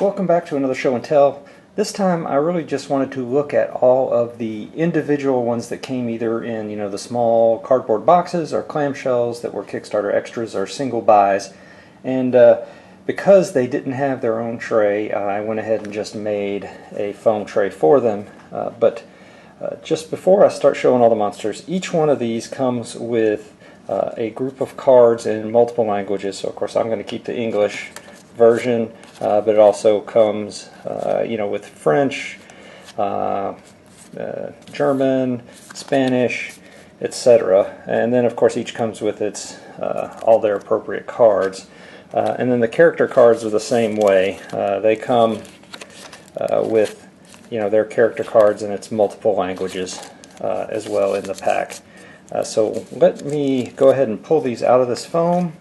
Welcome back to another show and tell. This time I really just wanted to look at all of the individual ones that came either in the small cardboard boxes or clamshells that were Kickstarter extras or single buys. And because they didn't have their own tray, I went ahead and just made a foam tray for them. But just before I start showing all the monsters, each one of these comes with a group of cards in multiple languages. So of course I'm going to keep the English version, but it also comes with French, German, Spanish, etc. And then of course each comes with its all their appropriate cards. And then the character cards are the same way. They come with their character cards in its multiple languages as well in the pack. So let me go ahead and pull these out of this foam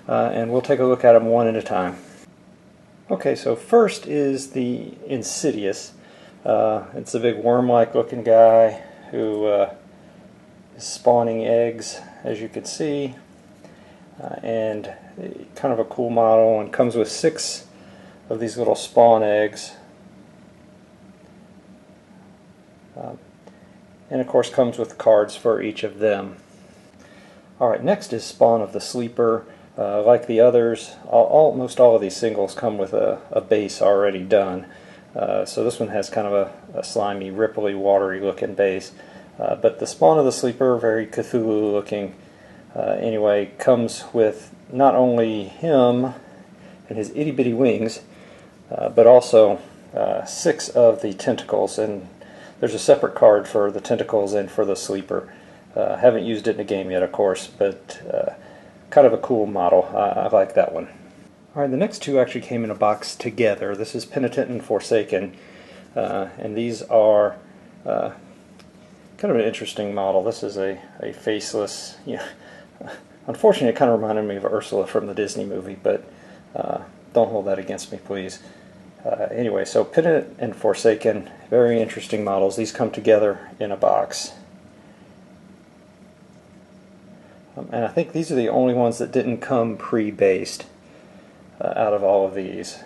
and we'll take a look at them one at a time. Okay, so first is the Insidious. It's a big worm-like looking guy who is spawning eggs, as you can see, and kind of a cool model, and comes with 6 of these little spawn eggs, and of course comes with cards for each of them. Alright, next is Spawn of the Sleeper. Like the others, almost all of these singles come with a base already done. So this one has kind of a slimy, ripply, watery looking base. But the Spawn of the Sleeper, very Cthulhu looking, anyway, comes with not only him and his itty bitty wings, but also 6 of the tentacles. And there's a separate card for the tentacles and for the Sleeper. Haven't used it in a game yet, of course, but kind of a cool model. I like that one. Alright, the next 2 actually came in a box together. This is Penitent and Forsaken, and these are kind of an interesting model. This is a faceless, unfortunately it kind of reminded me of Ursula from the Disney movie, but don't hold that against me, please. Anyway, so Penitent and Forsaken, very interesting models. These come together in a box. And I think these are the only ones that didn't come pre-based out of all of these.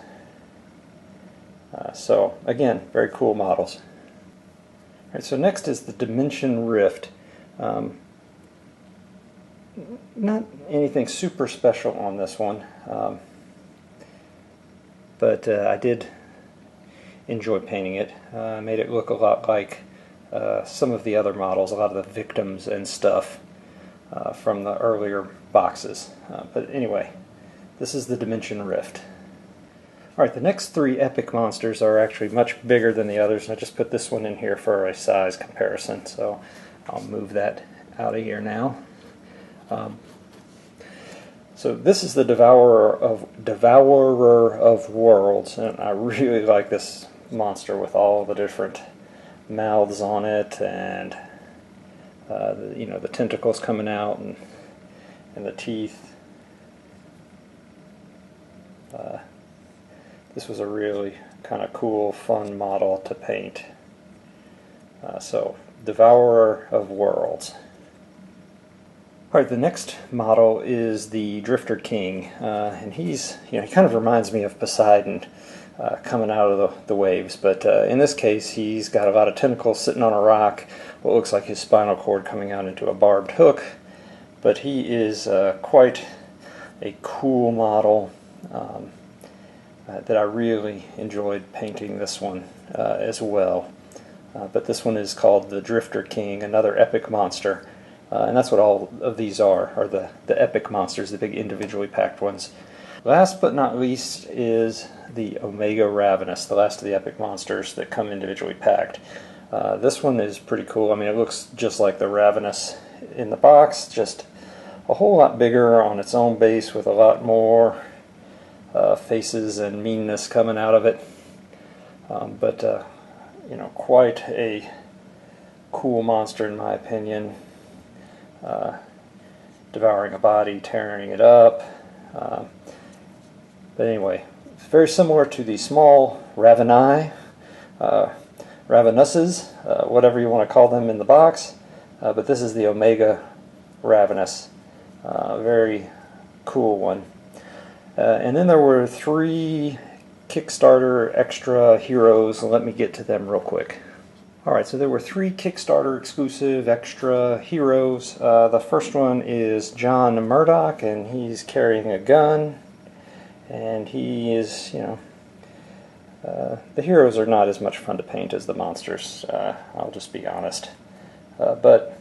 So again, very cool models. All right, so next is the Dimension Rift. Not anything super special on this one, but I did enjoy painting it. Made it look a lot like some of the other models, a lot of the victims and stuff from the earlier boxes. But anyway, this is the Dimension Rift. Alright, the next 3 epic monsters are actually much bigger than the others. I just put this one in here for a size comparison, so I'll move that out of here now. So this is the Devourer of Worlds, and I really like this monster with all the different mouths on it, and the tentacles coming out and the teeth. This was a really kind of cool, fun model to paint. So, Devourer of Worlds. Alright, the next model is the Drifter King, and he's, he kind of reminds me of Poseidon coming out of the waves, but in this case he's got a lot of tentacles sitting on a rock, what looks like his spinal cord coming out into a barbed hook, but he is quite a cool model that I really enjoyed painting this one as well. But this one is called the Drifter King, another epic monster, and that's what all of these are the epic monsters, the big individually packed ones. Last but not least is the Omega Ravenous, the last of the epic monsters that come individually packed. This one is pretty cool. I mean, it looks just like the Ravenous in the box, just a whole lot bigger on its own base with a lot more faces and meanness coming out of it. But quite a cool monster in my opinion. Devouring a body, tearing it up. But anyway, it's very similar to the small Ravenii, Ravenouses, whatever you want to call them in the box. But this is the Omega Ravenous. Very cool one. And then there were 3 Kickstarter extra heroes. Let me get to them real quick. Alright, so there were 3 Kickstarter exclusive extra heroes. The first one is John Murdock, and he's carrying a gun. And he is, the heroes are not as much fun to paint as the monsters, I'll just be honest. But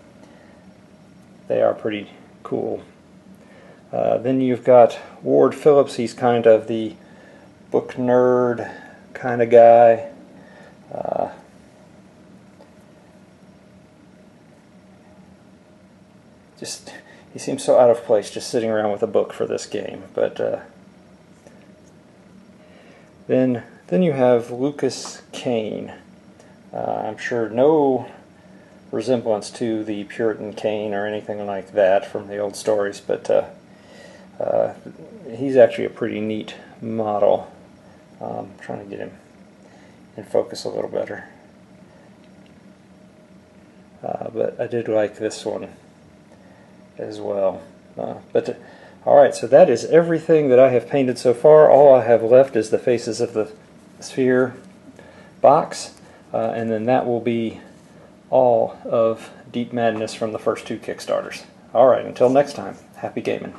they are pretty cool. Then you've got Ward Phillips. He's kind of the book nerd kind of guy. He seems so out of place just sitting around with a book for this game. But then you have Lucas Kane. I'm sure no resemblance to the Puritan Kane or anything like that from the old stories, but he's actually a pretty neat model. I'm trying to get him in focus a little better. But I did like this one as well. Alright, so that is everything that I have painted so far. All I have left is the faces of the sphere box, and then that will be all of Deep Madness from the first 2 Kickstarters. Alright, until next time, happy gaming.